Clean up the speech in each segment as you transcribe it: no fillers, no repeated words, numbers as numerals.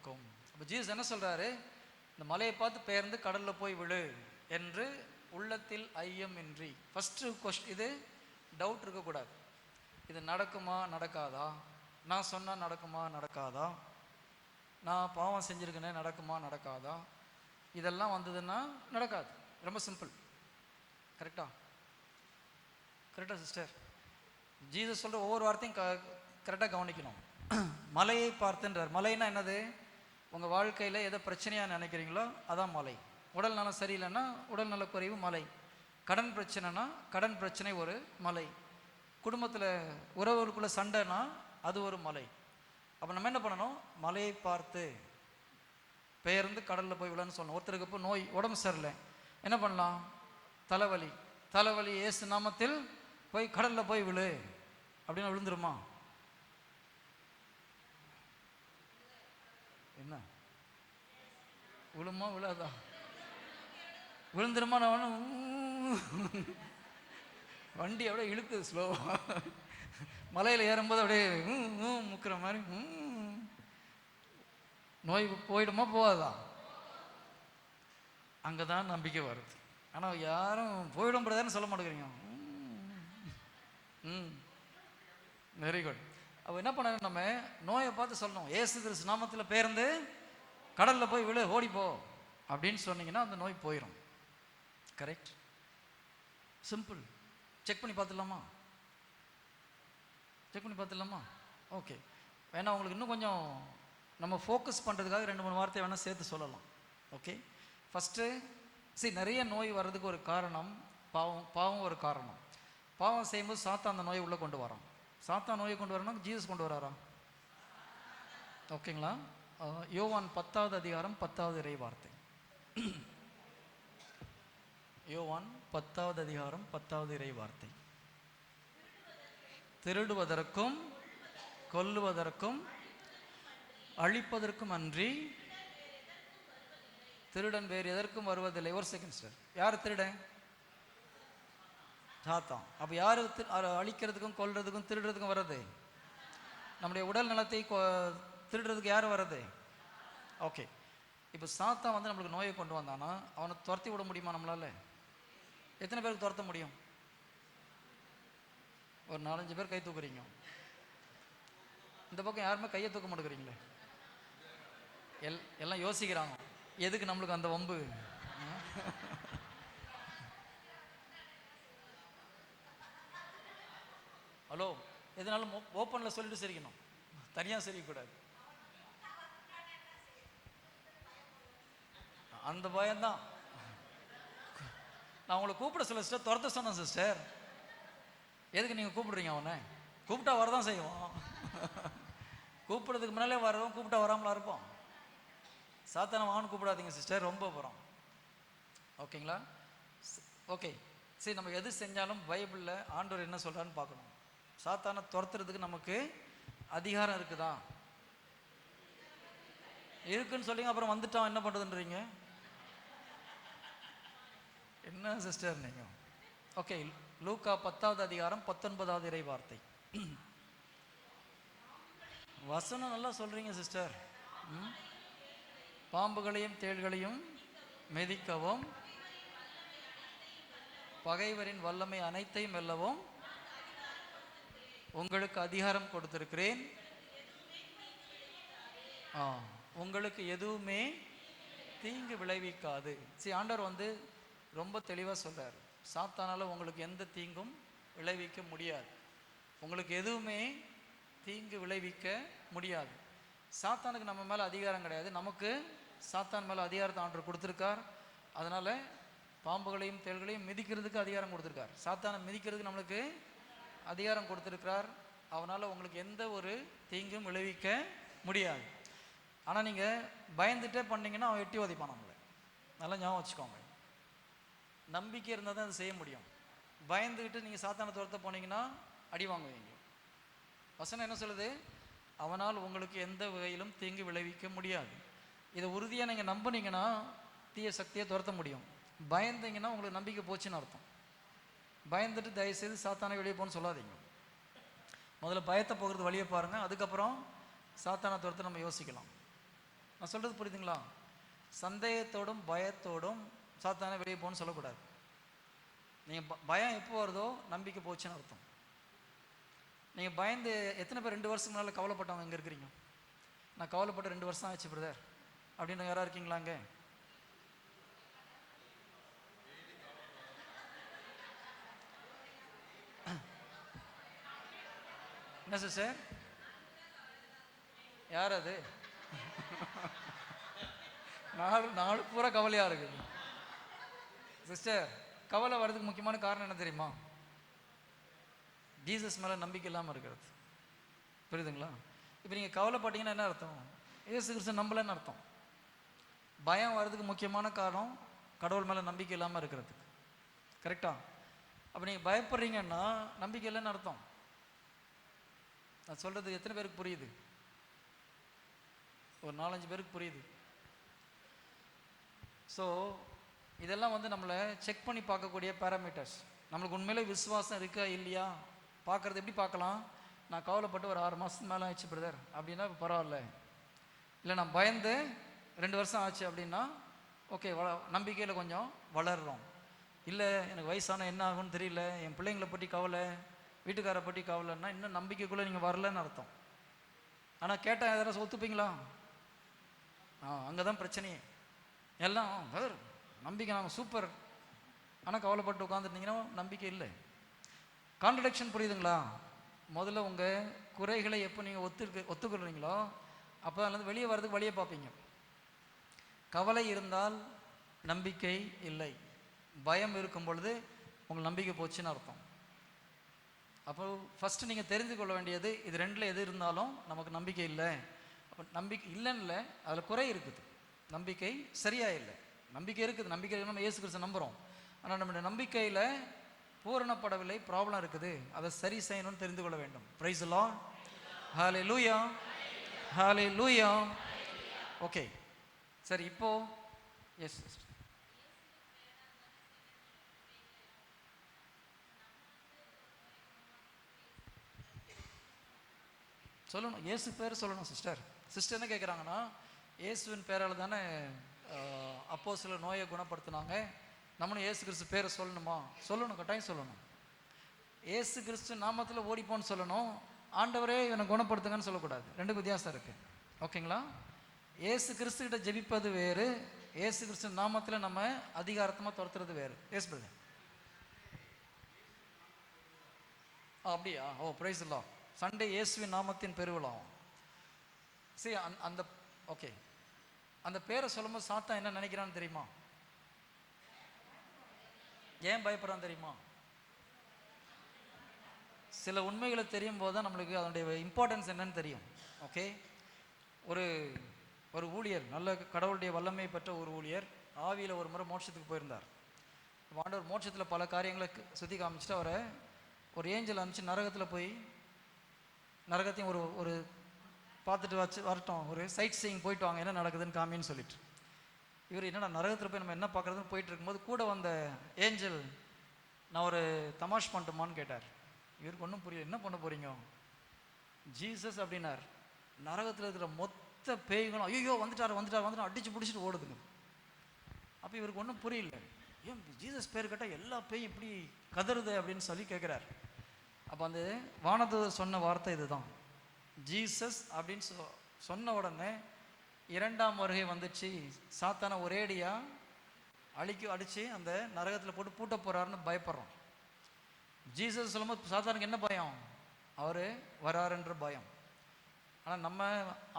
இருக்கும். அப்போ ஜீசஸ் என்ன சொல்கிறாரு? இந்த மலையை பார்த்து பெயர்ந்து கடலில் போய் விழு என்று உள்ளத்தில் ஐயமின்றி. ஃபஸ்ட்டு இது டவுட் இருக்கக்கூடாது. இது நடக்குமா நடக்காதா, நான் சொன்னால் நடக்குமா நடக்காதா, நான் பாவம் செஞ்சுருக்கேனே நடக்குமா நடக்காதா, இதெல்லாம் வந்ததுன்னா நடக்காது. ரொம்ப சிம்பிள். கரெக்டா சிஸ்டர்? ஜீசஸ் சொல்கிற ஒவ்வொரு வார்த்தையும் கரெக்டாக கவனிக்கணும். மலையை பார்த்துன்றார். மலைன்னா என்னது? உங்கள் வாழ்க்கையில் எதை பிரச்சனையாக நினைக்கிறீங்களோ அதான் மலை. உடல் நலம் சரியில்லைன்னா உடல் நலக்குறைவு மலை. கடன் பிரச்சனைனா கடன் பிரச்சனை ஒரு மலை. குடும்பத்தில் உறவுகளுக்குள்ள சண்டைனா அது ஒரு மலை. அப்போ நம்ம என்ன பண்ணணும்? மலையை பார்த்து பெயர்ந்து கடலில் போய் விழன்னு சொல்லணும். ஒருத்தருக்கு இப்போ நோய், உடம்பு சரியில்லை, என்ன பண்ணலாம்? தலைவலி இயேசு நாமத்தில் போய் கடலில் போய் விழு அப்படின்னு விழுந்துருமா? என்ன விழுமா விழாதா? விழுந்துருமா? நான் வண்டி அப்படியே இழுக்குது ஸ்லோவாக. மலையில் ஏறும்போது அப்படியே முக்கிற மாதிரி நோய் போயிடுமா போகாதா? அங்கே தான் நம்பிக்கை வருது. ஆனால் யாரும் போயிடும் பிரதர்னு சொல்ல மாட்டேங்கிறீங்க. Very good. அப்போ என்ன பண்ண, நம்ம நோயை பார்த்து சொல்லணும், ஏசு கிறிஸ்து நாமத்தில் பெயர்ந்து கடலில் போய் விழு, ஓடிப்போ அப்படின்னு சொன்னீங்கன்னா அந்த நோய் போயிடும். கரெக்ட்? சிம்பிள். செக் பண்ணி பார்த்துடலாமா? ஓகே. வேணா உங்களுக்கு இன்னும் கொஞ்சம் நம்ம ஃபோக்கஸ் பண்ணுறதுக்காக 2-3 வார்த்தை வேணால் சேர்த்து சொல்லலாம். ஓகே. ஃபஸ்ட்டு நிறைய நோய் வர்றதுக்கு ஒரு காரணம் பாவம் ஒரு காரணம். பாவம் செய்யும்போது சாத்தான் அந்த நோயை உள்ளே கொண்டு வரான். சாத்தான் நோயை கொண்டு வரணும், ஜீசஸ் கொண்டு வராரா? ஓகேங்களா? யோவான் 10வது அதிகாரம் 10வது இறை வார்த்தை. யோவான் 10வது அதிகாரம் 10வது இறை வார்த்தை. திருடுவதற்கும் கொல்லுவதற்கும் அழிப்பதற்கும் அன்றி திருடன் வேறு எதற்கும் வருவதில்லை. ஒரு செகண்ட் சார். யார் திருடன்? சாத்தான். அப்போ யார் அழிக்கிறதுக்கும் கொல்றதுக்கும் திருடுறதுக்கும் வர்றது? நம்முடைய உடல் நலத்தை திருடுறதுக்கு யார் வர்றது? ஓகே. இப்போ சாத்தான் நம்மளுக்கு நோயை கொண்டு வந்தானா அவனை துரத்தி விட முடியுமா நம்மளால? எத்தனை பேருக்கு துரத்த முடியும்? ஒரு 4-5 பேர் கை தூக்குறீங்க. இந்த பக்கம் யாருமே கையை தூக்க மாட்டேங்கிறீங்களே. எல்லாம் யோசிக்கிறாங்க, எதுக்கு நம்மளுக்கு அந்த வம்பு? ஹலோ, எதுனாலும் ஓப்பனில் சொல்லிட்டு சிரிக்கணும், தனியாக சிரிக்கக்கூடாது. அந்த பயம்தான். நான் உங்களை கூப்பிட சொல்ல சிஸ்டர், துரத்த சொன்னேன் சிஸ்டர். எதுக்கு நீங்கள் கூப்பிடுறீங்க? அவனை கூப்பிட்டா வரதான் செய்வோம். கூப்பிடுறதுக்கு முன்னாலே வரவும், கூப்பிட்டா வராமலா இருப்போம். சாத்தான வான்னு கூப்பிடாதீங்க சிஸ்டர், ரொம்ப போகிறோம். ஓகேங்களா? ஓகே. சரி, நம்ம எது செஞ்சாலும் பைபிளில் ஆண்டவர் என்ன சொல்கிறான்னு பார்க்கணும். சாத்தானை துரத்துறதுக்கு நமக்கு அதிகாரம் இருக்குதா? இருக்குன்னு சொல்லிங்க, அப்புறம் வந்துட்டான் என்ன பண்ணுறதுன்றீங்க? என்ன சிஸ்டர் நீங்கள்? ஓகே. லூக்கா 10வது அதிகாரம் 19வது இறை வார்த்தை. வசனம் நல்லா சொல்கிறீங்க சிஸ்டர். பாம்புகளையும் தேள்களையும் மிதிக்கவும் பகைவரின் வல்லமை அனைத்தையும் வெல்லவும் உங்களுக்கு அதிகாரம் கொடுத்திருக்கிறேன். உங்களுக்கு எதுவுமே தீங்கு விளைவிக்காது. ஆண்டவர் ரொம்ப தெளிவாக சொல்றார், சாத்தானால உங்களுக்கு எந்த தீங்கும் விளைவிக்க முடியாது. உங்களுக்கு எதுவுமே தீங்கு விளைவிக்க முடியாது. சாத்தானுக்கு நம்ம மேலே அதிகாரம் கிடையாது, நமக்கு சாத்தான் மேலே அதிகாரத்தை ஆண்டவர் கொடுத்துருக்கார். அதனால் பாம்புகளையும் தேள்களையும் மிதிக்கிறதுக்கு அதிகாரம் கொடுத்துருக்கார். சாத்தானை மிதிக்கிறதுக்கு நம்மளுக்கு அதிகாரம் கொடுத்துருக்கிறார். அவனால் உங்களுக்கு எந்த ஒரு தீங்கும் விளைவிக்க முடியாது. ஆனால் நீங்கள் பயந்துட்டே பண்ணிங்கன்னா அவன் எட்டி உதைப்பான் நம்மளை. நல்லா ஞாபகம் வச்சுக்கோங்க. நம்பிக்கை இருந்தால் தான் அதை செய்ய முடியும். பயந்துக்கிட்டு நீங்கள் சாத்தானை துரத்த போனீங்கன்னா அடி வாங்குவீங்க. வசனம் என்ன சொல்லுது? அவனால் உங்களுக்கு எந்த வகையிலும் தீங்கு விளைவிக்க முடியாது. இதை உறுதியாக நீங்கள் நம்பினீங்கன்னா தீய சக்தியை துரத்த முடியும். பயந்தீங்கன்னா உங்களுக்கு நம்பிக்கை போச்சுன்னு அர்த்தம். பயந்துட்டு தயவுசெய்து சாத்தானை வெளியே போகணும்னு சொல்லாதீங்க. முதல்ல பயத்தை போகிறது வழியை பாருங்கள், அதுக்கப்புறம் சாத்தானை துரத்த நம்ம யோசிக்கலாம். நான் சொல்கிறது புரியுதுங்களா? சந்தேகத்தோடும் பயத்தோடும் சாத்தானே வெளியே போகணும்னு சொல்லக்கூடாது. நீங்கள் பயம் எப்போ வருதோ நம்பிக்கை போச்சுன்னு அர்த்தம். நீங்கள் பயந்து எத்தனை பேர் 2 வருஷத்துக்கு முன்னால் கவலைப்பட்டவங்க இங்கே இருக்கிறீங்க? நான் கவலைப்பட்ட 2 வருஷம் ஆச்சு பிரதர் அப்படின்னு யாராக இருக்கீங்களா அங்கே? என்ன சிஸ்டர்? யார் அது? நாலு பூரா கவலையாக இருக்குது சிஸ்டர். கவலை வர்றதுக்கு முக்கியமான காரணம் என்ன தெரியுமா? ஜீசஸ் மேலே நம்பிக்கை இல்லாமல் இருக்கிறது. புரியுதுங்களா? இப்போ நீங்கள் கவலைப்பட்டீங்கன்னா என்ன அர்த்தம்? இயேசு கிறிஸ்து நம்பலன்னு அர்த்தம். பயம் வர்றதுக்கு முக்கியமான காரணம் கடவுள் மேலே நம்பிக்கை இல்லாமல் இருக்கிறது. கரெக்டா? அப்போ நீங்கள் பயப்படுறீங்கன்னா நம்பிக்கை இல்லைன்னு அர்த்தம். நான் சொல்கிறது எத்தனை பேருக்கு புரியுது? ஒரு 4-5 பேருக்கு புரியுது. ஸோ இதெல்லாம் வந்து நம்மளை செக் பண்ணி பார்க்கக்கூடிய பேராமீட்டர்ஸ். நம்மளுக்கு உண்மையிலே விசுவாசம் இருக்கா இல்லையா பார்க்குறது எப்படி பார்க்கலாம்? நான் கவலைப்பட்டு ஒரு 6 மாதத்துக்கு மேலே ஆயிடுச்சு பிரதர் அப்படின்னா பரவாயில்ல. இல்லை நான் பயந்து 2 வருஷம் ஆச்சு அப்படின்னா ஓகே, நம்பிக்கையில் கொஞ்சம் வளர்கிறோம். இல்லை எனக்கு வயசான என்ன ஆகும்னு தெரியல, என் பிள்ளைங்களை பற்றி கவலை, வீட்டுக்காரை பற்றி கவலைன்னா இன்னும் நம்பிக்கைக்குள்ளே நீங்கள் வரலன்னு அர்த்தம். ஆனால் கேட்டால் யாராவது ஒத்துப்பீங்களா? அங்கே தான் பிரச்சனையே. எல்லாம் வேறு நம்பிக்கை நாங்கள் சூப்பர், ஆனால் கவலைப்பட்டு உட்காந்துருந்தீங்கன்னா நம்பிக்கை இல்லை. கான்ட்ரடிக்ஷன் புரியுதுங்களா? முதல்ல உங்கள் குறைகளை எப்போ நீங்கள் ஒத்துக்கொள்றீங்களோ அப்போ அதுலேருந்து வெளியே வர்றதுக்கு வழியை பார்ப்பீங்க. கவலை இருந்தால் நம்பிக்கை இல்லை, பயம் இருக்கும் பொழுது உங்களுக்கு நம்பிக்கை போச்சுன்னு அர்த்தம். அப்போ ஃபஸ்ட்டு நீங்கள் தெரிந்து கொள்ள வேண்டியது இது 2ல் எது இருந்தாலும் நமக்கு நம்பிக்கை இல்லை. அப்போ நம்பிக்கை இல்லைன்னு இல்லை, அதில் குறை இருக்குது. நம்பிக்கை சரியாக இல்லை. நம்பிக்கை இருக்குது, நம்பிக்கை நம்ம இயேசு கிறிஸ்து நம்புகிறோம். ஆனால் நம்மளுடைய நம்பிக்கையில் பூரணப்படவில்லை, ப்ராப்ளம் இருக்குது, அதை சரி செய்யணும்னு தெரிந்து கொள்ள வேண்டும். Price the Lord. Hallelujah, hallelujah. Okay சரி, இப்போ எஸ் சொல்லணும். இயேசு பேர் சொல்லணும் சிஸ்டர். சிஸ்டர் என்ன கேட்குறாங்கன்னா, இயேசுவின் பேரால் தானே அப்போஸ்தலர் நோயை குணப்படுத்தினாங்க, நம்மளும் இயேசு கிறிஸ்து பேரை சொல்லணுமா? சொல்லணும், கட்டாயம் சொல்லணும். இயேசு கிறிஸ்து நாமத்தில் ஓடிப்போன்னு சொல்லணும். ஆண்டவரே இவனை குணப்படுத்துங்கன்னு சொல்லக்கூடாது. 2 வித்தியாசம் இருக்குது. ஓகேங்களா? இயேசு கிறிஸ்துக்கிட்ட ஜெபிப்பது வேறு, இயேசு கிறிஸ்து நாமத்தில் நம்ம அதிகாரத்தமாக துரத்துறது வேறு. Yes brother. அப்படியா? Oh praise the lord. Sunday இயேசுவின் நாமத்தின் பெருவிழாவும். சரி, அந்த ஓகே, அந்த பேரை சொல்லும்போது சாத்தான் என்ன நினைக்கிறான்னு தெரியுமா? ஏன் பயப்படுறான்னு தெரியுமா? சில உண்மைகளை தெரியும் போது தான் நம்மளுக்கு அதனுடைய இம்பார்ட்டன்ஸ் என்னன்னு தெரியும். ஓகே, ஒரு ஊழியர், நல்ல கடவுளுடைய வல்லமை பெற்ற ஒரு ஊழியர் ஆவியில் ஒரு முறை மோட்சத்துக்கு போயிருந்தார். ஆண்டவர் மோட்சத்தில் பல காரியங்களை சுற்றி காமிச்சிட்டு அவரை ஒரு ஏஞ்சல் அனுப்பிச்சு நரகத்தில் போய் நரகத்தையும் ஒரு பார்த்துட்டு வரட்டும், ஒரு சைட் சீயிங் போயிட்டு வாங்க, என்ன நடக்குதுன்னு காமின்னு சொல்லிட்டு. இவர் என்னடா நரகத்தில் போய் நம்ம என்ன பார்க்குறதுன்னு போயிட்டு இருக்கும்போது கூட வந்த ஏஞ்சல், நான் ஒரு தமாஷ் பண்ணட்டுமான்னு கேட்டார். இவருக்கு ஒன்றும் புரியல. என்ன பண்ண போகிறீங்க? ஜீசஸ் அப்படின்னார். நரகத்தில் இருக்கிற மொத்த பேய்களும் ஐயோ வந்துட்டார் அடித்து பிடிச்சிட்டு ஓடுதுங்க. அப்போ இவருக்கு ஒன்றும் புரியல. ஏன் ஜீசஸ் பேர் கேட்டால் எல்லா பேயும் இப்படி கதறுது அப்படின்னு சொல்லி கேட்குறார். அப்போ அந்த வானதூதர் சொன்ன வார்த்தை இதுதான். ஜீசஸ் அப்படின்னு சொன்ன உடனே 2ஆம் வருகை வந்துச்சு. சாத்தான ஒரேடியாக அடித்து அந்த நரகத்தில் போட்டு பூட்ட போகிறாருன்னு பயப்படுறோம். ஜீசஸ் சொல்லும்போது சாத்தானுக்கு என்ன பயம்? அவர் வராருன்ற பயம். ஆனால் நம்ம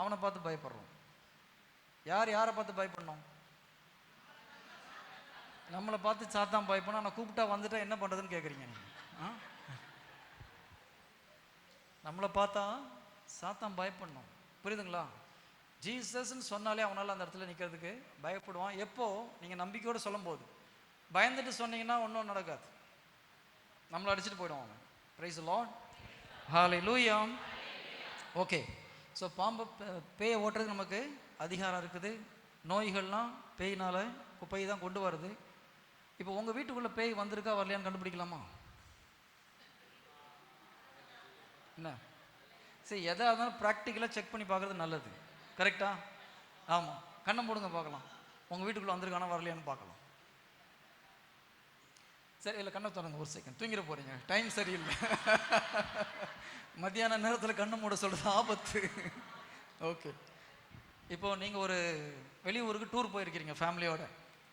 அவனை பார்த்து பயப்படுறோம். யாரை பார்த்து பயப்படணும்? நம்மளை பார்த்து சாத்தான் பயப்படணும். ஆனால் கூப்பிட்டா வந்துட்டா என்ன பண்ணுறதுன்னு கேட்குறீங்க நீங்கள்? நம்மளை பார்த்தா சாத்தான் பயப்படணும். புரியுதுங்களா? ஜீசஸ்ன்னு சொன்னாலே அவனால் அந்த இடத்துல நிற்கிறதுக்கு பயப்படுவான். எப்போ நீங்கள் நம்பிக்கையோடு சொல்லும் போது. பயந்துட்டு சொன்னீங்கன்னா ஒன்றும் நடக்காது, நம்மளை அடிச்சுட்டு போயிடுவாங்க. Price the Lord. Hallelujah. Okay, so பேயை ஓட்டுறதுக்கு நமக்கு அதிகாரம் இருக்குது. நோய்கள்லாம் பேயினால் பேய் தான் கொண்டு வருது. இப்போ உங்கள் வீட்டுக்குள்ளே பேய் வந்திருக்கா வரலையான்னு கண்டுபிடிக்கலாமா? என்ன சரி, எதாக இருந்தாலும் ப்ராக்டிக்கலாக செக் பண்ணி பார்க்குறது நல்லது. கரெக்டா? ஆமாம், கண்ணை போடுங்க பார்க்கலாம். உங்கள் வீட்டுக்குள்ளே வந்திருக்கானா வரலையான்னு பார்க்கலாம். சரி, இல்லை கண்ணை திறங்க, ஒரு செகண்ட். தூங்கிட போகிறீங்க, டைம் சரியில்லை. மத்தியான நேரத்தில் கண்ணை மூட சொல்கிறது ஆபத்து. ஓகே, இப்போது நீங்கள் ஒரு வெளியூருக்கு டூர் போயிருக்கிறீங்க ஃபேமிலியோட,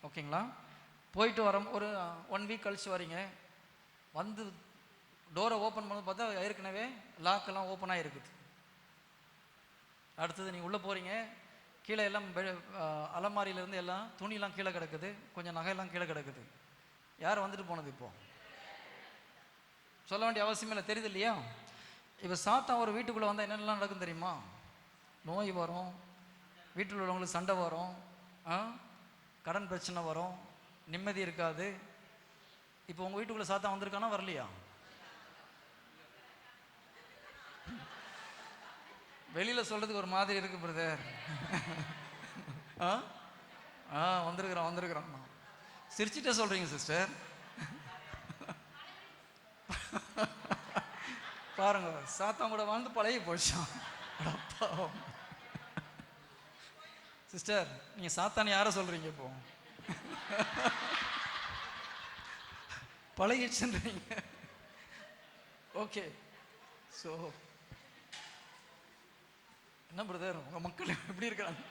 ஓகேங்களா? போயிட்டு வர ஒரு 1 வீக் கழித்து வரீங்க. வந்து டோரை ஓப்பன் பண்ணி பார்த்தா ஏற்கனவே லாக்கெல்லாம் ஓப்பனாக இருக்குது. அடுத்தது நீங்கள் உள்ளே போகிறீங்க, கீழே எல்லாம் அலமாரியிலேருந்து எல்லாம் துணியெல்லாம் கீழே கிடக்குது, கொஞ்சம் நகையெல்லாம் கீழே கிடக்குது. யார் வந்துட்டு போனது? இப்போது சொல்ல வேண்டிய அவசியம் இல்லை, தெரியுது இல்லையா? இப்போ சாத்தான் ஒரு வீட்டுக்குள்ளே வந்தால் என்னென்னலாம் நடக்கும் தெரியுமா? நோய் வரும், வீட்டில் உள்ளவங்களுக்கு சண்டை வரும், கடன் பிரச்சனை வரும், நிம்மதி இருக்காது. இப்போ உங்கள் வீட்டுக்குள்ளே சாத்தான் வந்திருக்கானா வரலையா? வெளியில் சொல்கிறதுக்கு ஒரு மாதிரி இருக்குது பிரதர். வந்திருக்கிறான். சிரிச்சிட்டே சொல்கிறீங்க சிஸ்டர். பாருங்க, சாத்தான் கூட வாழ்ந்து பழகி போச்சான். சிஸ்டர், நீங்கள் சாத்தான் யாரை சொல்கிறீங்க? இப்போ பழகிடுச்சுன்றீங்க. ஓகே, ஸோ என்ன பிரதர், உங்கள் மக்கள் எப்படி இருக்காங்க?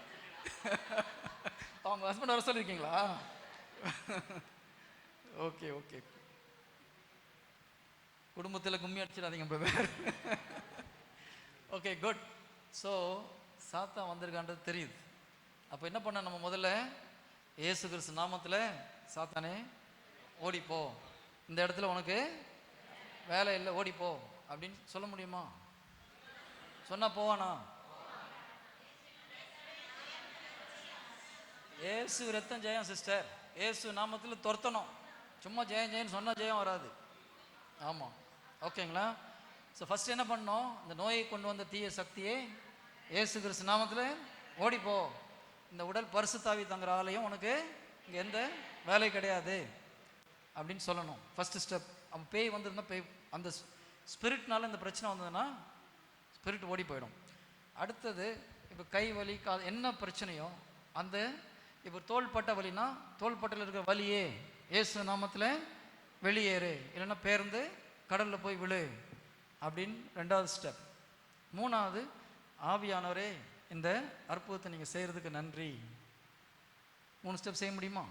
அவங்க ஹஸ்பண்ட் வர சொல்லியிருக்கீங்களா? ஓகே ஓகே, குடும்பத்தில் கும்மி அடிச்சிடாதீங்க பிரதர். Okay, good. ஸோ சாத்தான் வந்திருக்கான்றது தெரியுது. அப்போ என்ன பண்ண, நம்ம முதல்ல இயேசு கிறிஸ்து நாமத்தில் சாத்தானே ஓடிப்போ, இந்த இடத்துல உனக்கு வேலை இல்லை, ஓடிப்போ அப்படின்னு சொல்ல முடியுமா? சொன்னால் போவானா? ஏசு ரத்தம் ஜெயம் சிஸ்டர். ஏசு நாமத்தில் துரத்தணும். சும்மா ஜெயம் ஜெயன்னு சொன்னால் ஜெயம் வராது. ஆமாம், ஓகேங்களா? ஸோ ஃபஸ்ட் என்ன பண்ணோம், இந்த நோயை கொண்டு வந்த தீய சக்தியே ஏசு கிறிஸ்து நாமத்தில் ஓடிப்போ, இந்த உடல் பரிசுத்தாவி தங்குற ஆலயம், உனக்கு இங்கே எந்த வேலை கிடையாது அப்படின்னு சொல்லணும். First step. அப்போ பேய் வந்திருந்தா, பேய் அந்த ஸ்பிரிட்னால இந்த பிரச்சனை வந்ததுன்னா ஸ்பிரிட் ஓடி போயிடும். அடுத்தது, இப்போ கை வலி, என்ன பிரச்சனையோ, அந்த இப்போ தோள்பட்ட வலினா தோள்பட்டையில் இருக்கிற வலியே இயேசு நாமத்தில் வெளியேறு, இல்லைன்னா பேருந்து கடலில் போய் விழு அப்படின்னு 2வது ஸ்டெப். 3வது, ஆவியானவரே இந்த அற்புதத்தை நீங்கள் செய்கிறதுக்கு நன்றி. 3 ஸ்டெப் செய்ய முடியுமா?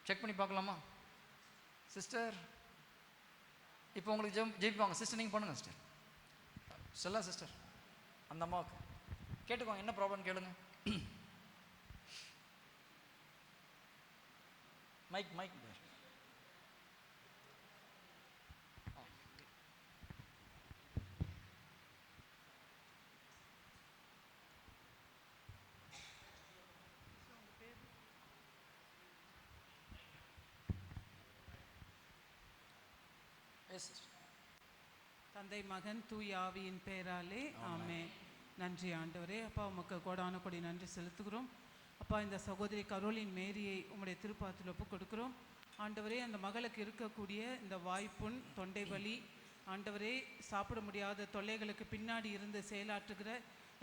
செக் பண்ணி பார்க்கலாமா சிஸ்டர்? இப்போ உங்களுக்கு ஜெயிப்பாங்க சிஸ்டர், நீங்கள் பண்ணுங்கள் சிஸ்டர். சொல்லலாம் சிஸ்டர், அந்த அம்மாவுக்கு கேட்டுக்கோங்க, என்ன ப்ராப்ளம் கேளுங்க. மைக் மைக் தந்தை மகன் தூய் ஆவியின் பெயராலே ஆமென். நன்றி ஆண்டவரே. அப்பா, உமக்கு கோடான கொடி நன்றி செலுத்துகிறோம். அப்பா, இந்த சகோதரி கரோலின் மேரியை உம்முடைய திருப்பாத்தில் ஒப்புக் கொடுக்கிறோம். ஆண்டவரே, அந்த மகளுக்கு இருக்கக்கூடிய இந்த வாய்ப்புண், தொண்டை வலி, ஆண்டவரே, சாப்பிட முடியாத தொல்லைகளுக்கு பின்னாடி இருந்து செயலாற்றுகிற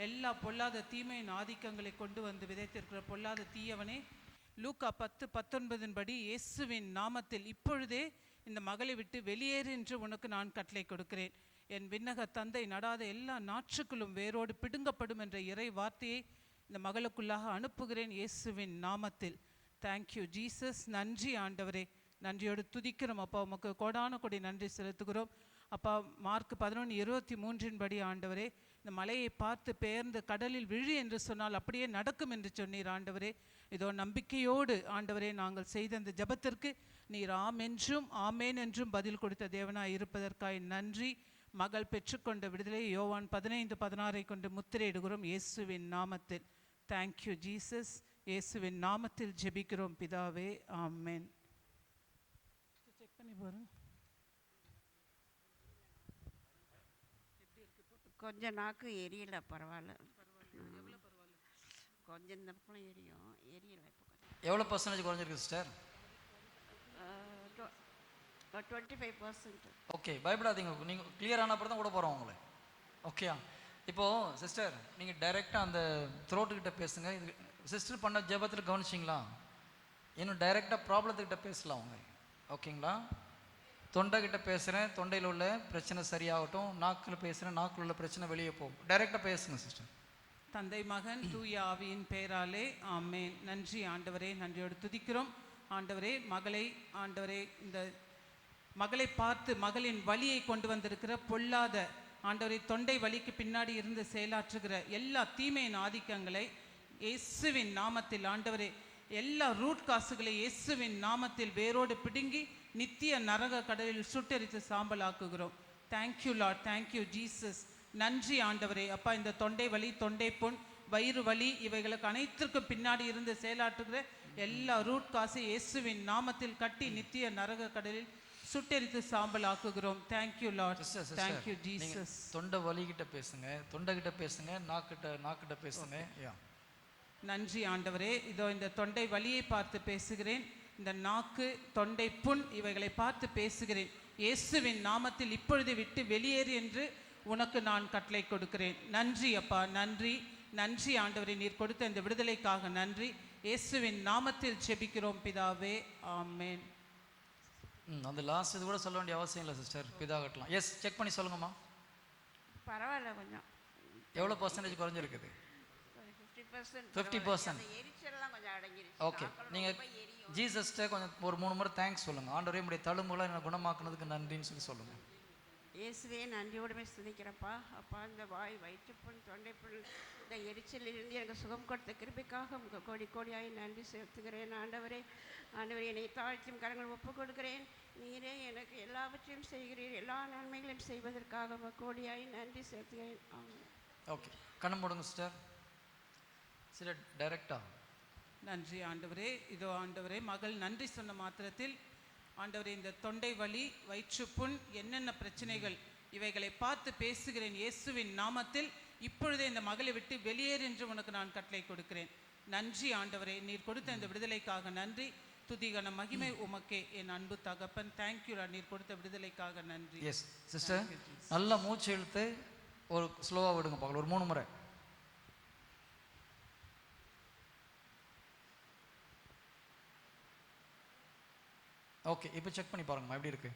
எல்லா பொல்லாத தீமையின் ஆதிக்கங்களை கொண்டு வந்து விதைத்திருக்கிற பொல்லாத தீயவனே, லூக்கா 10:19 படி இயேசுவின் நாமத்தில் இப்பொழுதே இந்த மகளை விட்டு வெளியேறு என்று உனக்கு நான் கட்டளை கொடுக்கிறேன். என் விண்ணக தந்தை நடாத எல்லா நாற்றுக்களும் வேரோடு பிடுங்கப்படும் என்ற இறை வார்த்தையை இந்த மகளுக்குள்ளாக அனுப்புகிறேன் இயேசுவின் நாமத்தில். Thank you Jesus. நன்றி ஆண்டவரே, நன்றியோடு துதிக்கிறோம் அப்பா. உமக்கு கோடான கொடி நன்றி செலுத்துகிறோம் அப்பா. மார்க் 11:23 படி ஆண்டவரே, இந்த மலையை பார்த்து பெயர்ந்து கடலில் விழு என்று சொன்னால் அப்படியே நடக்கும் என்று சொன்னீர் ஆண்டவரே. இதோ நம்பிக்கையோடு ஆண்டவரே நாங்கள் செய்த இந்த ஜபத்திற்கு நீர் ஆம் என்றும் ஆமேன் என்றும் பதில் கொடுத்த தேவனாய் இருப்பதற்காய் நன்றி. மகள் பெற்றுக்கொண்ட விடுதலை யோவான் 15:16 கொண்டு முத்திரையிடுகிறோம் இயேசுவின் நாமத்தில். Thank you Jesus. இயேசுவின் நாமத்தில் ஜெபிக்கிறோம் பிதாவே, ஆமேன். செக் பண்ணி பாருங்க. கொஞ்சம் நாக்கு எரியல, பரவாயில்ல. கொஞ்சம் இந்த பக்கம் எரியும், எரியல. இப்போ எவ்வளோ பர்சன்டேஜ் குறைஞ்சிருக்கு சிஸ்டர்? 25%. ஓகே, பயப்படாதீங்க. நீங்கள் கிளியர் ஆன அப்புறம் தான் கூட போகிறோம் உங்களை. ஓகே, இப்போது சிஸ்டர் நீங்கள் டைரெக்டாக அந்த த்ரோட்டுக்கிட்ட பேசுங்க. இது சிஸ்டர் பண்ண ஜெபத்தில் கவனிச்சிங்களா? இன்னும் டைரெக்டாக ப்ராப்ளத்துக்கிட்ட பேசலாம் அவங்க. ஓகேங்களா? தொண்டைக்கிட்ட பேசுகிறேன், தொண்டையில் உள்ள பிரச்சனை சரியாகட்டும். நாக்கில் பேசுகிறேன், நாக்கில் உள்ள பிரச்சனை வெளியே போகும். டைரெக்டாக பேசுங்க சிஸ்டர். தந்தை மகன் தூய ஆவியின் பெயராலே ஆமென். நன்றி ஆண்டவரே, நன்றியோடு துதிக்கிறோம் ஆண்டவரே. ஆண்டவரே இந்த மகளை பார்த்து மகளின் வலியை கொண்டு வந்திருக்கிற பொல்லாத ஆண்டவரே, தொண்டை வலிக்கு பின்னாடி இருந்து செயலாற்றுகிற எல்லா தீமையின் ஆதிக்கங்களை இயேசுவின் நாமத்தில் ஆண்டவரே, எல்லா ரூட் காசுகளை இயேசுவின் நாமத்தில் வேரோடு பிடுங்கி நித்திய நரக கடலில் சுட்டெரித்து சாம்பலாக்குகிறோம். Thank you Lord, thank you Jesus. நன்றி ஆண்டவரே. அப்பா, இந்த தொண்டை வலி, தொண்டை புண், வயிறு வலி இவைகளுக்கு அனைத்திற்கும் பின்னாடி இருந்து செயலாற்றுகிற எல்லா ரூட் காசை இயேசுவின் நாமத்தில் கட்டி நித்திய நரக கடலில் சுட்டெரித்து சாம்பலாக்குகிறோம். Thank you Lord, thank you Jesus. தொண்டை வலிக்கிட்ட பேசுங்க, தொண்டைக்கிட்ட பேசுங்க, நாக்கிட்ட பேசுங்க. நன்றி ஆண்டவரே. இதோ இந்த தொண்டை வலியை பார்த்து பேசுகிறேன். இந்த நாக்கு, தொண்டை புண் இவைகளை பார்த்து பேசுகிறேன். இயேசுவின் நாமத்தில் இப்பொழுது விட்டு வெளியேறு என்று உனக்கு நான் கட்டளை கொடுக்கிறேன். நன்றி அப்பா, நன்றி நன்றி ஆண்டவரே. நீர் கொடுத்த இந்த விடுதலைக்காக நன்றி. இயேசுவின் நாமத்தில் ஜெபிக்கிறோம் பிதாவே, ஆமென். அந்த லாஸ்ட் இது கூட சொல்ல வேண்டிய அவசியம் இல்லை சிஸ்டர். பிதா கட்டலாம். எஸ், செக் பண்ணி சொல்லுங்கம்மா. பரவாயில்ல, கொஞ்சம் எவ்வளோ பர்சன்டேஜ் குறைஞ்சிருக்குது? 50%. எரிச்சல்லாம் கொஞ்சம் அடங்கிருச்சு. ஓகே, நீங்கள் ஜீசஸ்ட்டை கொஞ்சம் ஒரு 3 முறை தேங்க்ஸ் சொல்லுங்கள். ஆண்டவரே, உடைய தழும்புகளை என்னை குணமாக்குனதுக்கு நன்றின்னு சொல்லுங்கள். இயேசுவே, நன்றியோடுமே ஸ்துதிக்கிறப்பா. அப்பா, இந்த வயிற்றுப்புண், தொண்டைப்புண், இந்த எரிச்சலிலிருந்து எனக்கு சுகம் கொடுத்த கிருபைக்காக உங்கள் கோடி கோடியாய் நன்றி செலுத்துகிறேன். ஆண்டவரே, என்னை தாழ்த்தும் கரங்கள் ஒப்புக் கொடுக்கிறேன். நீரே எனக்கு எல்லாவற்றையும் செய்கிறீர். எல்லா நன்மைகளையும் செய்வதற்காக உங்கள் கோடியாய் நன்றி செலுத்துகிறேன். ஆமாம். ஓகே, கண்ணு மூடுங்க சிஸ்டர். சில டைரக்டா. நன்றி ஆண்டவரே. இதோ ஆண்டவரே, மகள் நன்றி சொன்ன மாத்திரத்தில் ஆண்டவரே, இந்த தொண்டை வலி, வயிற்றுப்புண், என்னென்ன பிரச்சனைகள் இவைகளை பார்த்து பேசுகிறேன். இயேசுவின் நாமத்தில் இப்பொழுதே இந்த மகளை விட்டு வெளியேறு என்று உனக்கு நான் கட்டளை கொடுக்கிறேன். நன்றி ஆண்டவரே. நீர் கொடுத்த இந்த விடுதலைக்காக நன்றி. துதிகன மகிமை உமக்கே என் அன்பு தகப்பன். தேங்க்யூ. நீர் கொடுத்த விடுதலைக்காக நன்றி. எஸ் சிஸ்டர், நல்லா மூச்சு இழுத்து ஒரு ஸ்லோவாக விடுங்க பார்க்கலாம், ஒரு 3 முறை. ஓகே, இப்போ செக் பண்ணி பாருங்கம்மா, எப்படி இருக்கு?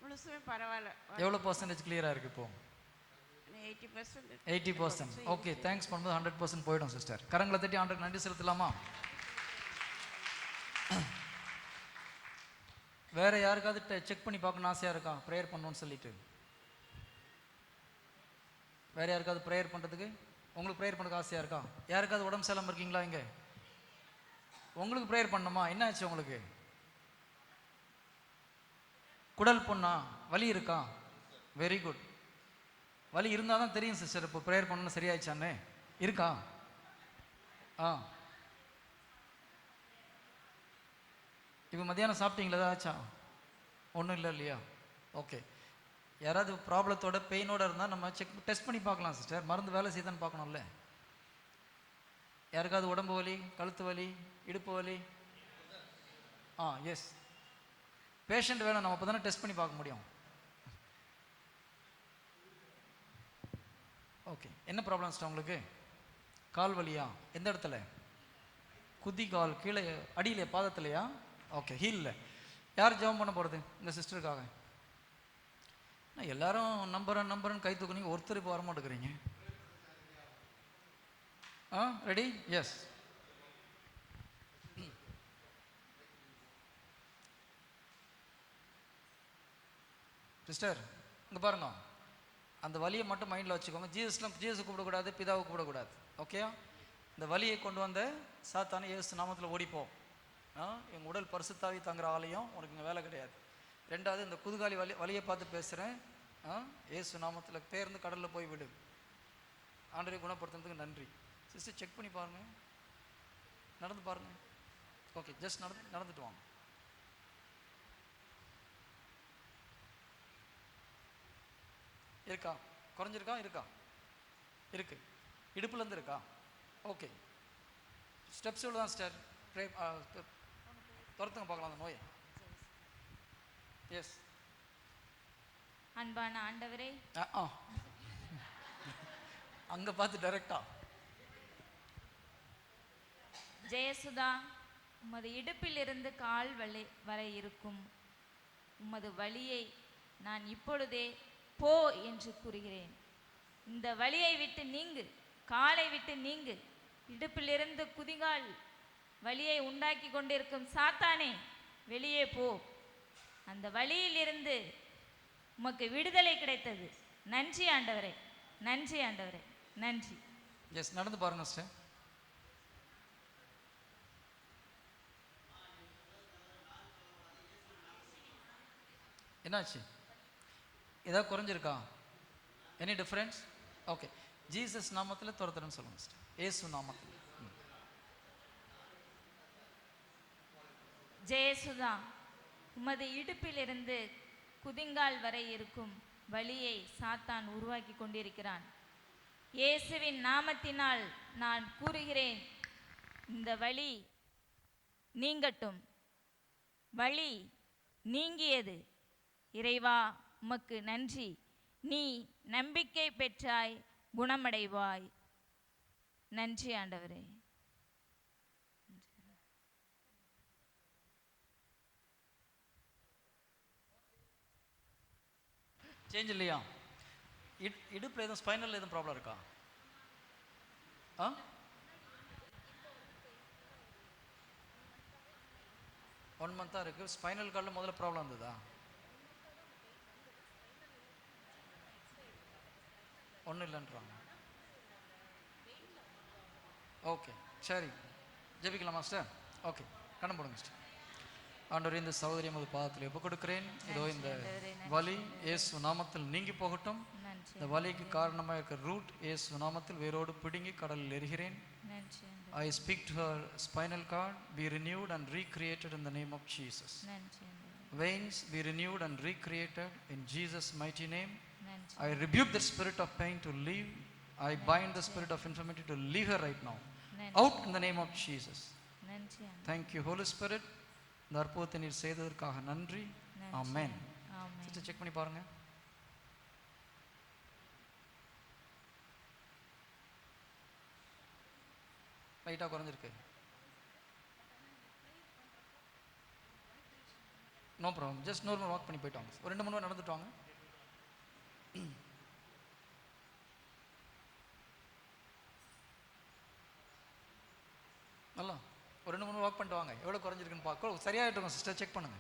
முழுசுமே பரவாயில்ல. எவ்வளோ பர்சன்டேஜ் கிளியராக இருக்குது இப்போ? 80%. 80%. ஓகே, தேங்க்ஸ் பண்ணும்போது 100% போயிடும் சிஸ்டர். கரங்களை தட்டி ஆண்டவருக்கு நன்றி செலுத்தலாமா? வேற யாருக்காவது செக் பண்ணி பார்க்கணும்னு ஆசையாக இருக்கா? ப்ரேயர் பண்ணணும்னு சொல்லிட்டு வேற யாருக்காவது ப்ரேயர் பண்ணுறதுக்கு, உங்களுக்கு ப்ரேயர் பண்ணுறதுக்கு ஆசையாக இருக்கா? யாருக்காவது உடம்பு சரியில்லாமல் இருக்கீங்களா? இங்கே உங்களுக்கு ப்ரேயர் பண்ணணுமா? என்ன ஆச்சு உங்களுக்கு? குடல் புண்ணா? வலி இருக்கா? Very good. வலி இருந்தால் தான் தெரியும் சிஸ்டர் இப்போ ப்ரேயர் பண்ணணும் சரியாயிடுச்சான்னு. இருக்கா? இப்போ மத்தியானம் சாப்பிட்டீங்களா? ஏதாச்சா? ஒன்றும் இல்லை இல்லையா? ஓகே. யாராவது ப்ராப்ளத்தோட பெயினோட இருந்தால் நம்ம டெஸ்ட் பண்ணி பார்க்கலாம் சிஸ்டர். மருந்து வேலை செய்தான்னு பார்க்கணும்ல. யாருக்காவது உடம்பு வலி, கழுத்து வலி, இடுப்பு வலி? எஸ், பேஷண்ட் வேணும், நம்ம அப்போ தானே டெஸ்ட் பண்ணி பார்க்க முடியும். ஓகே, என்ன ப்ராப்ளம் சிஸ்டர் உங்களுக்கு? கால் வலியா? எந்த இடத்துல? குதி கால் கீழே, அடியிலே, பாதத்துலையா? ஓகே, ஹீலில். யார் ஜெபம் பண்ண போகிறது இந்த சிஸ்டருக்காக? எல்லாரும் நம்புறேன்னு கை தூக்குனீங்க, ஒருத்தர் இப்போ வரமாட்டேங்கிறீங்க. ரெடி? எஸ். சிஸ்டர் இங்கே பாருங்க, அந்த வலியை மட்டும் மைண்டில் வச்சுக்கோங்க. ஜீசஸ் கூப்பிடக்கூடாது, பிதாவை கூப்பிடக்கூடாது. ஓகே? இந்த வலியை கொண்டு வந்த சாத்தான இயேசு நாமத்தில் ஓடிப்போம். எங்கள் உடல் பரிசுத்தாவி தங்குற ஆலயம், உனக்கு இங்கே வேலை கிடையாது. 2வது, இந்த குதுகாலி வலியை பார்த்து பேசுகிறேன். இயேசு நாமத்தில் பேர்ந்து கடலில் போய் விடு. ஆண்டவரை குணப்படுத்துறதுக்கு நன்றி. சிஸ்டர் செக் பண்ணி பாருங்கள், நடந்து பாருங்கள். ஓகே, ஜஸ்ட் நடந்துட்டு வாங்க. இருக்கா? குறைஞ்சிருக்கா? இருக்கா? இருக்கு. இடுப்புலேருந்து இருக்கா? ஓகே. ஸ்டெப்ஸ் எவ்வளோ தான் சிஸ்டர்? துரத்துங்க பார்க்கலாம் அந்த நோயை. எஸ். அன்பான ஆண்டவரே, அங்க பார்த்து டைரக்டா. ஜெயசுதா, உமது இடுப்பிலிருந்து கால் வரை இருக்கும் உமது வலியை நான் இப்பொழுதே போ என்று கூறுகிறேன். இந்த வலியை விட்டு நீங்கு, காலை விட்டு நீங்கு. இடுப்பிலிருந்து குதிகால் வலியை உண்டாக்கி கொண்டிருக்கும் சாத்தானே, வெளியே போ. அந்த வலியிலிருந்து உமக்கு விடுதலை கிடைத்தது. நன்றி ஆண்டவரே, நன்றி ஆண்டவரே, நன்றி. எஸ், நடந்து பாருங்க சிஸ்டர். என்னாச்சு? ஏதாவது குறைஞ்சிருக்கா? Any difference? ஓகே, ஜீசஸ் நாமத்தில் துரத்துறேன்னு சொல்லுங்க சிஸ்டர். ஏசு நாமத்தில். ஜெயசுதா, உமது இடுப்பிலிருந்து குதிங்கால் வரை இருக்கும் வலியை சாத்தான் உருவாக்கி கொண்டிருக்கிறான். இயேசுவின் நாமத்தினால் நான் கூறுகிறேன், இந்த வலி நீங்கட்டும். வலி நீங்கியது. இறைவா, உமக்கு நன்றி. நீ நம்பிக்கை பெற்றாய், குணமடைவாய். நன்றி ஆண்டவரே. சேஞ்ச் இல்லையா? இடுப்பில் எதுவும் ஸ்பைனல் எதுவும் ப்ராப்ளம் இருக்கா? 1 மந்த்தாக இருக்குது. ஸ்பைனல் கார்டில் முதல்ல ப்ராப்ளம் இருந்ததா? ஒன்றும் இல்லைன்றாங்க. ஓகே, சரி, ஜெபிக்கலாமா சிஸ்டர்? ஓகே, கண்ண போடுங்க சிஸ்டர். ஆண்டவரே, இந்த சகோதரி நமது பாதத்தில் ஒப்பு கொடுக்கிறேன். இதோ இந்த வலி இயேசு நாமத்தில் நீங்கி போகட்டும். இந்த வலிக்கு காரணமாக இருக்கிற ரூட் இயேசு நாமத்தில் வேரோடு பிடுங்கி கடலில் எரிகிறேன். I speak to her spinal cord, be renewed and recreated in the name of Jesus. Veins be renewed and recreated in Jesus' mighty name. I rebuke the spirit of pain to leave. I bind the spirit of infirmity to leave her right now. Out in the name of Jesus. Thank you, Holy Spirit. இந்த அற்புதத்தை நீர் செய்ததற்காக நன்றி. ஆமென். Sister check பண்ணி பாருங்க. லைட்டாக குறைஞ்சிருக்கு. No problem. Just normal walk பண்ணி போயிட்டு வாங்க. ஒரு 2 மணி நேரம் நடந்துட்டு வாங்க. நல்லா ஒரு 2 மணி நேரம் வாக் பண்ணிட்டு வாங்க. எவ்வளோ குறைஞ்சிருக்குன்னு பார்க்க. சரியாயிட்டு சிஸ்டர், செக் பண்ணுங்க.